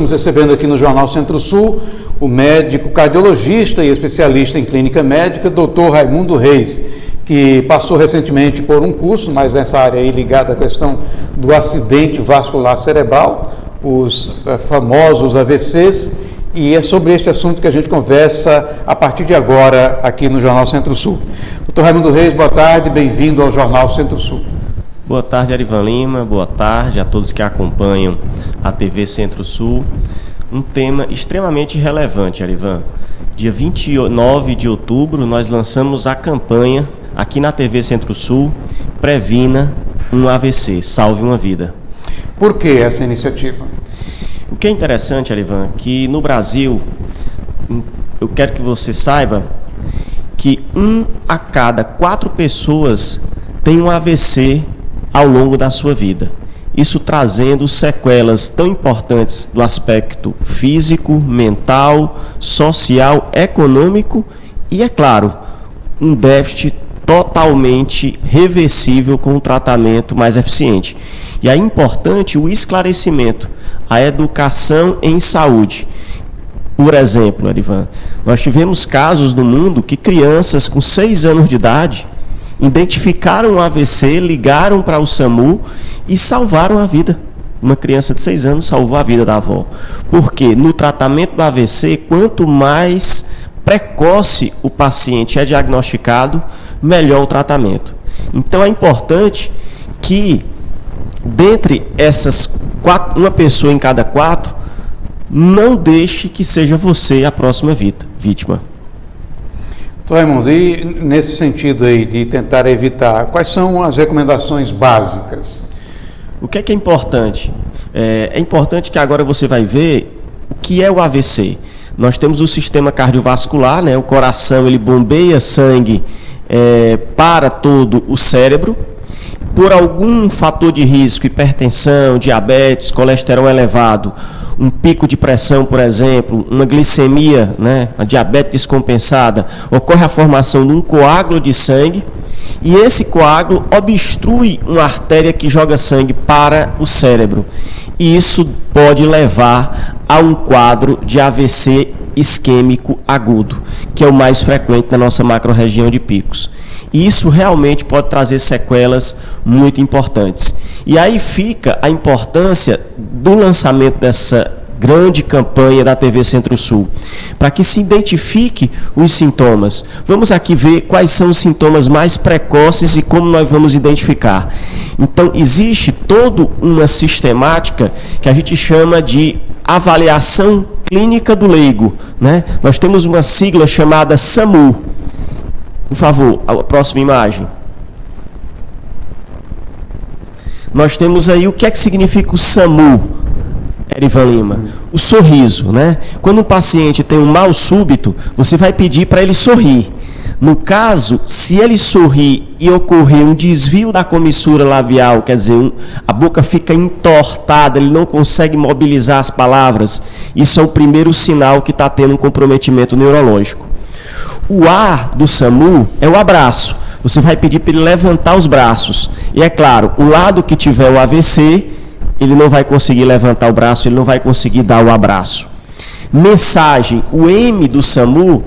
Estamos recebendo aqui no Jornal Centro-Sul o médico cardiologista e especialista em clínica médica, Dr. Raimundo Reis, que passou recentemente por um curso, mas nessa área aí ligada à questão do acidente vascular cerebral, os famosos AVCs, e é sobre este assunto que a gente conversa a partir de agora aqui no Jornal Centro-Sul. Dr. Raimundo Reis, boa tarde, bem-vindo ao Jornal Centro-Sul. Boa tarde, Arivan Lima, boa tarde a todos que acompanham a TV Centro-Sul. Um tema extremamente relevante, Arivan. Dia 29 de outubro, nós lançamos a campanha aqui na TV Centro-Sul, Previna um AVC, Salve uma Vida. Por que essa iniciativa? O que é interessante, Arivan, que no Brasil, eu quero que você saiba que 1 a cada 4 pessoas tem um AVC ao longo da sua vida. Isso trazendo sequelas tão importantes do aspecto físico, mental, social, econômico e, é claro, um déficit totalmente reversível com um tratamento mais eficiente. E é importante o esclarecimento, a educação em saúde. Por exemplo, Arivan, nós tivemos casos no mundo que crianças com 6 anos de idade identificaram o AVC, ligaram para o SAMU e salvaram a vida. Uma criança de 6 anos salvou a vida da avó. Porque no tratamento do AVC, quanto mais precoce o paciente é diagnosticado, melhor o tratamento. Então é importante que, dentre essas 4, uma pessoa em cada 4, não deixe que seja você a próxima vítima. Doutor Raimundo, e nesse sentido aí de tentar evitar, quais são as recomendações básicas? O que é importante? É importante que agora você vai ver o que é o AVC. Nós temos o sistema cardiovascular, né? O coração ele bombeia sangue para todo o cérebro. Por algum fator de risco, hipertensão, diabetes, colesterol elevado, um pico de pressão, por exemplo, uma glicemia, né, a diabetes descompensada, ocorre a formação de um coágulo de sangue e esse coágulo obstrui uma artéria que joga sangue para o cérebro. E isso pode levar a um quadro de AVC isquêmico agudo, que é o mais frequente na nossa macro-região de picos. E isso realmente pode trazer sequelas muito importantes. E aí fica a importância do lançamento dessa grande campanha da TV Centro-Sul, para que se identifique os sintomas. Vamos aqui ver quais são os sintomas mais precoces e como nós vamos identificar. Então, existe toda uma sistemática que a gente chama de avaliação clínica do leigo, né? Nós temos uma sigla chamada SAMU. Por favor, a próxima imagem. Nós temos aí o que é que significa o SAMU, Erivan Lima? O sorriso, né? Quando um paciente tem um mal súbito, você vai pedir para ele sorrir. No caso, se ele sorrir e ocorrer um desvio da comissura labial, quer dizer, a boca fica entortada, ele não consegue mobilizar as palavras, isso é o primeiro sinal que está tendo um comprometimento neurológico. O A do SAMU é o abraço. Você vai pedir para ele levantar os braços. E é claro, o lado que tiver o AVC, ele não vai conseguir levantar o braço, ele não vai conseguir dar o abraço. Mensagem, o M do SAMU,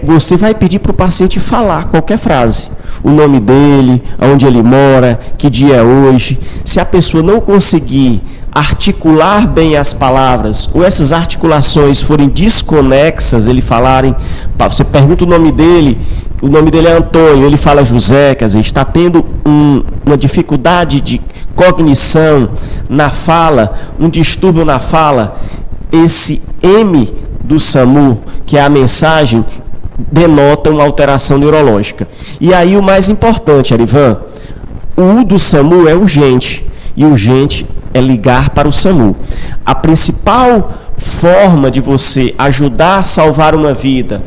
você vai pedir para o paciente falar qualquer frase. O nome dele, onde ele mora, que dia é hoje. Se a pessoa não conseguir articular bem as palavras, ou essas articulações forem desconexas, ele falarem, você pergunta o nome dele é Antônio, ele fala José, quer dizer, está tendo uma dificuldade de cognição na fala, um distúrbio na fala, esse M do SAMU, que é a mensagem, denota uma alteração neurológica. E aí o mais importante, Arivan, o U do SAMU é urgente, e urgente é ligar para o SAMU. A principal forma de você ajudar a salvar uma vida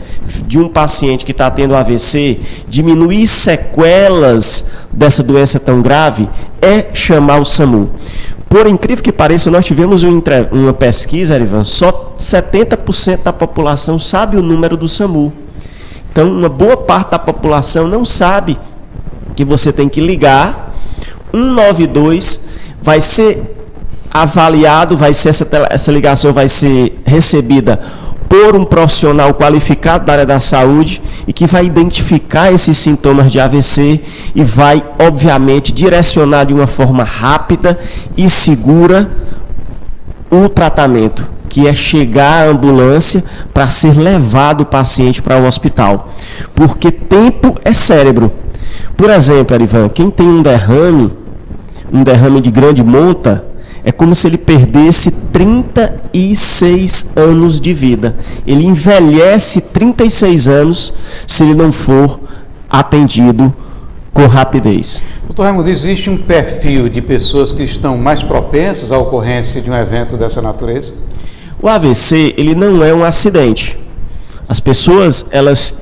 de um paciente que está tendo AVC, diminuir sequelas dessa doença tão grave, é chamar o SAMU. Por incrível que pareça, nós tivemos uma pesquisa, Arivan, só 70% da população sabe o número do SAMU. Então, uma boa parte da população não sabe que você tem que ligar 192, vai ser avaliado, essa ligação vai ser recebida por um profissional qualificado da área da saúde e que vai identificar esses sintomas de AVC e vai, obviamente, direcionar de uma forma rápida e segura o tratamento, que é chegar à ambulância para ser levado o paciente para o hospital. Porque tempo é cérebro. Por exemplo, Erivan, quem tem um derrame de grande monta, é como se ele perdesse 36 anos de vida. Ele envelhece 36 anos se ele não for atendido com rapidez. Doutor Raimundo, existe um perfil de pessoas que estão mais propensas à ocorrência de um evento dessa natureza? O AVC, ele não é um acidente. As pessoas, elas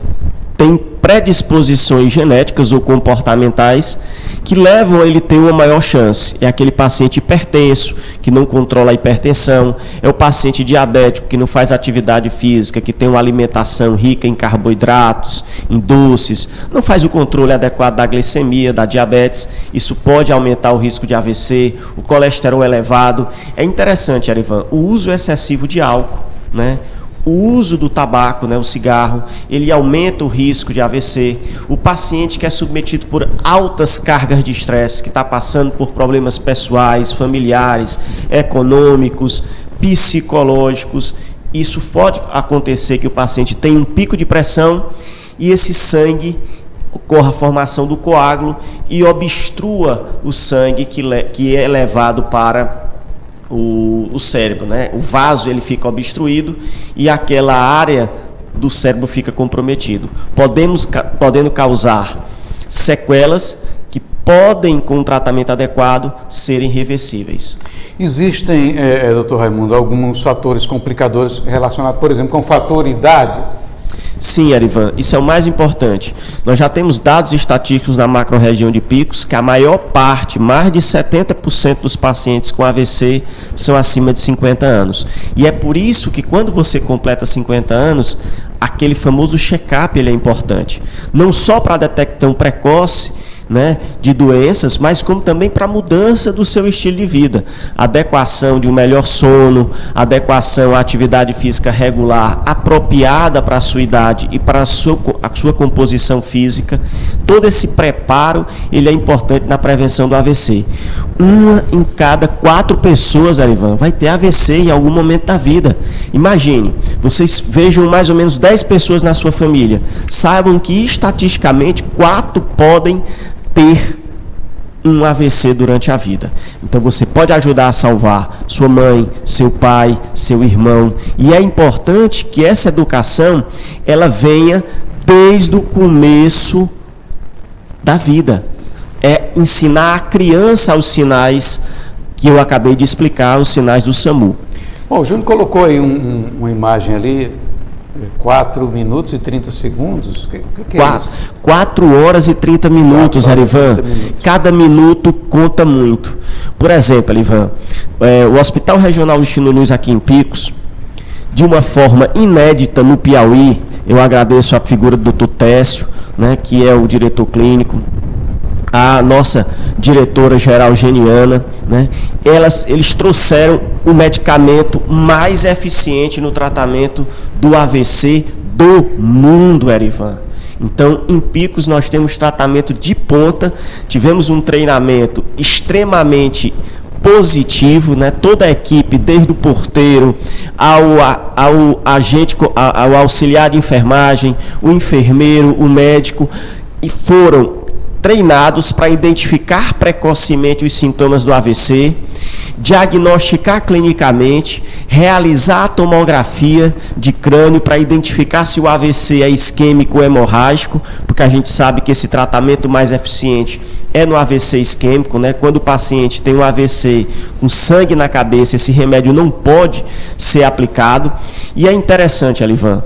têm predisposições genéticas ou comportamentais que levam a ele ter uma maior chance. É aquele paciente hipertenso, que não controla a hipertensão, é o paciente diabético, que não faz atividade física, que tem uma alimentação rica em carboidratos, em doces, não faz o controle adequado da glicemia, da diabetes, isso pode aumentar o risco de AVC, o colesterol elevado. É interessante, Erivan, o uso excessivo de álcool, né? O uso do tabaco, né, o cigarro, ele aumenta o risco de AVC. O paciente que é submetido por altas cargas de estresse, que está passando por problemas pessoais, familiares, econômicos, psicológicos, isso pode acontecer que o paciente tenha um pico de pressão e esse sangue ocorra a formação do coágulo e obstrua o sangue que é levado para o cérebro, né? O vaso ele fica obstruído e aquela área do cérebro fica comprometido, podendo causar sequelas que podem, com um tratamento adequado, serem reversíveis. Existem, doutor Raimundo, alguns fatores complicadores relacionados, por exemplo, com o fator idade? Sim, Erivan, isso é o mais importante. Nós já temos dados estatísticos na macro-região de Picos que a maior parte, mais de 70% dos pacientes com AVC são acima de 50 anos. E é por isso que quando você completa 50 anos, aquele famoso check-up ele é importante. Não só para a detecção precoce, né, de doenças, mas como também para a mudança do seu estilo de vida, adequação de um melhor sono, adequação à atividade física regular, apropriada para a sua idade e para a sua composição física. Todo esse preparo ele é importante na prevenção do AVC. 1 em cada 4 pessoas, Erivan, vai ter AVC em algum momento da vida. Imagine, vocês vejam mais ou menos 10 pessoas na sua família, saibam que estatisticamente 4 podem ter um AVC durante a vida. Então você pode ajudar a salvar sua mãe, seu pai, seu irmão. E é importante que essa educação ela venha desde o começo da vida. É ensinar a criança os sinais que eu acabei de explicar, os sinais do SAMU. Bom, o Júnior colocou aí uma imagem ali, 4 minutos e 30 segundos. O que é isso? 4 horas e 30 minutos, Erivan. Cada minuto conta muito. Por exemplo, Erivan, o Hospital Regional Justino Luz aqui em Picos, de uma forma inédita no Piauí, eu agradeço a figura do Dr. Técio, né, que é o diretor clínico, a nossa diretora geral Geniana, né? Eles trouxeram o medicamento mais eficiente no tratamento do AVC do mundo, Erivan. Então, em Picos nós temos tratamento de ponta, tivemos um treinamento extremamente positivo, né? Toda a equipe, desde o porteiro ao agente, ao auxiliar de enfermagem, o enfermeiro, o médico, e foram treinados para identificar precocemente os sintomas do AVC, diagnosticar clinicamente, realizar a tomografia de crânio para identificar se o AVC é isquêmico ou hemorrágico, porque a gente sabe que esse tratamento mais eficiente é no AVC isquêmico, né? Quando o paciente tem um AVC com sangue na cabeça, esse remédio não pode ser aplicado. E é interessante, Elivan,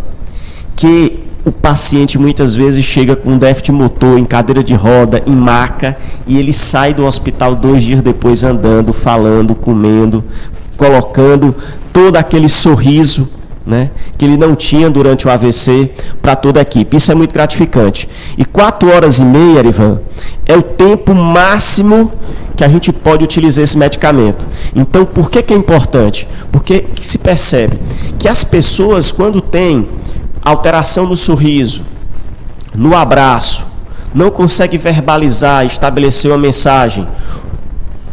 que o paciente muitas vezes chega com déficit motor, em cadeira de roda, em maca, e ele sai do hospital 2 dias depois andando, falando, comendo, colocando todo aquele sorriso, né, que ele não tinha durante o AVC para toda a equipe. Isso é muito gratificante. E 4 horas e meia, Erivan, é o tempo máximo que a gente pode utilizar esse medicamento. Então, por que é importante? Porque se percebe que as pessoas, quando têm alteração no sorriso, no abraço, não conseguem verbalizar, estabelecer uma mensagem,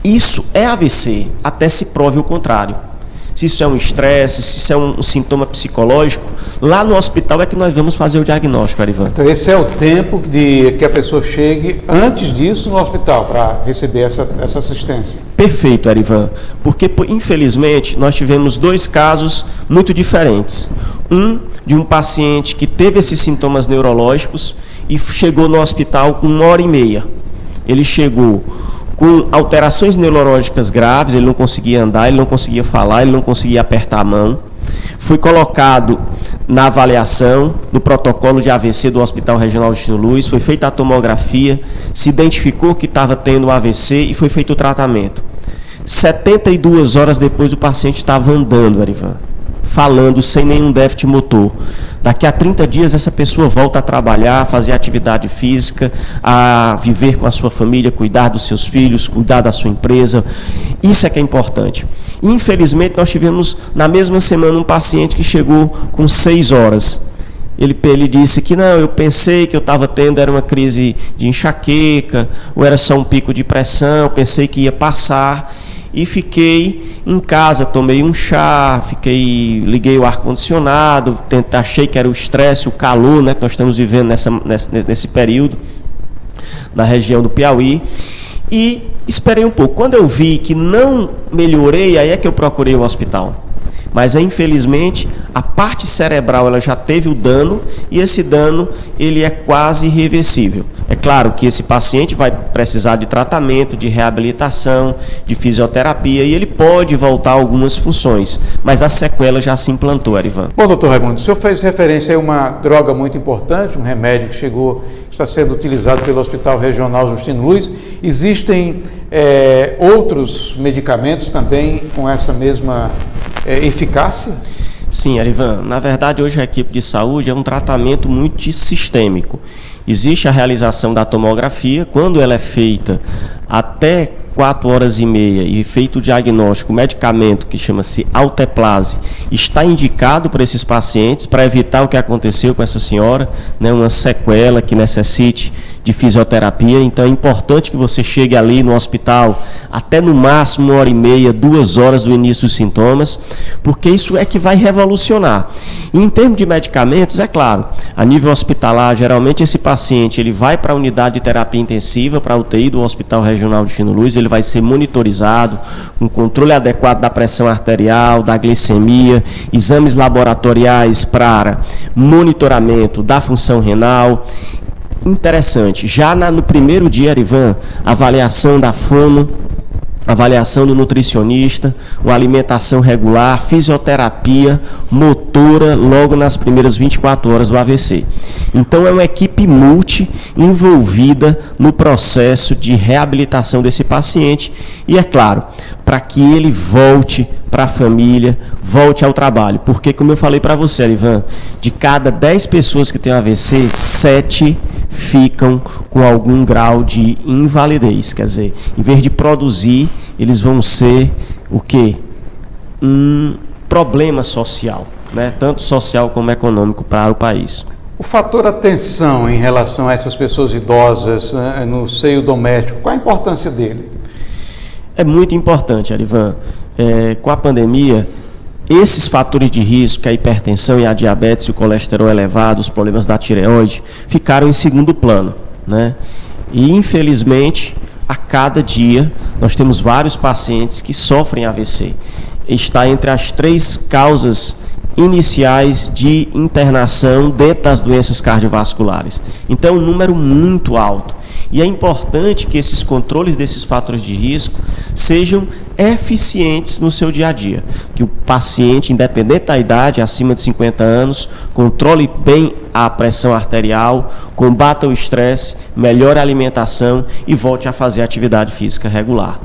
isso é AVC, até se prove o contrário. Se isso é um estresse, se isso é um sintoma psicológico, lá no hospital é que nós vamos fazer o diagnóstico, Arivan. Então esse é o tempo de que a pessoa chegue antes disso no hospital para receber essa assistência. Perfeito, Arivan, porque infelizmente nós tivemos 2 casos muito diferentes. Um de um paciente que teve esses sintomas neurológicos e chegou no hospital com 1h30. Ele chegou com alterações neurológicas graves, ele não conseguia andar, ele não conseguia falar, ele não conseguia apertar a mão. Foi colocado na avaliação, no protocolo de AVC do Hospital Regional Justino Luz, foi feita a tomografia, se identificou que estava tendo AVC e foi feito o tratamento. 72 horas depois o paciente estava andando, Arivan, falando sem nenhum déficit motor. Daqui a 30 dias essa pessoa volta a trabalhar, a fazer atividade física, a viver com a sua família, cuidar dos seus filhos, cuidar da sua empresa. Isso é que é importante. Infelizmente nós tivemos na mesma semana um paciente que chegou com 6 horas. Ele disse que não, eu pensei que eu estava tendo, era uma crise de enxaqueca, ou era só um pico de pressão, pensei que ia passar. E fiquei em casa, tomei um chá, liguei o ar-condicionado, achei que era o estresse, o calor, né, que nós estamos vivendo nesse período, na região do Piauí, e esperei um pouco. Quando eu vi que não melhorei, aí é que eu procurei o hospital. Mas infelizmente a parte cerebral ela já teve o dano e esse dano ele é quase irreversível. É claro que esse paciente vai precisar de tratamento, de reabilitação, de fisioterapia e ele pode voltar a algumas funções, mas a sequela já se implantou, Arivan. Bom, doutor Raimundo, o senhor fez referência a uma droga muito importante, um remédio que está sendo utilizado pelo Hospital Regional Justino Luz. Existem outros medicamentos também com essa mesma eficácia? Sim, Arivan. Na verdade, hoje a equipe de saúde é um tratamento muito sistêmico. Existe a realização da tomografia, quando ela é feita até 4h30 e feito o diagnóstico, o medicamento que chama-se Alteplase está indicado para esses pacientes para evitar o que aconteceu com essa senhora, né, uma sequela que necessite de fisioterapia. Então é importante que você chegue ali no hospital até no máximo 1h30, 2 horas do início dos sintomas, porque isso é que vai revolucionar. E em termos de medicamentos, é claro, a nível hospitalar, geralmente esse paciente ele vai para a unidade de terapia intensiva, para a UTI do Hospital Regional Justino Luz, ele vai ser monitorizado, com controle adequado da pressão arterial, da glicemia, exames laboratoriais para monitoramento da função renal. Interessante, já no primeiro dia, Arivan, avaliação da fono, avaliação do nutricionista, uma alimentação regular, fisioterapia, motora, logo nas primeiras 24 horas do AVC. Então é uma equipe multi envolvida no processo de reabilitação desse paciente e, é claro, para que ele volte para a família, volte ao trabalho. Porque, como eu falei para você, Ivan, de cada 10 pessoas que têm AVC, 7 ficam com algum grau de invalidez. Quer dizer, em vez de produzir, eles vão ser o quê? Um problema social, né? Tanto social como econômico para o país. O fator atenção em relação a essas pessoas idosas no seio doméstico, qual a importância dele? É muito importante, Arivan. Com a pandemia, esses fatores de risco, a hipertensão e a diabetes, o colesterol elevado, os problemas da tireoide, ficaram em segundo plano, né? E, infelizmente, a cada dia, nós temos vários pacientes que sofrem AVC. Está entre as 3 causas iniciais de internação dentro das doenças cardiovasculares. Então, um número muito alto. E é importante que esses controles desses fatores de risco sejam eficientes no seu dia a dia. Que o paciente, independente da idade, acima de 50 anos, controle bem a pressão arterial, combata o estresse, melhore a alimentação e volte a fazer atividade física regular.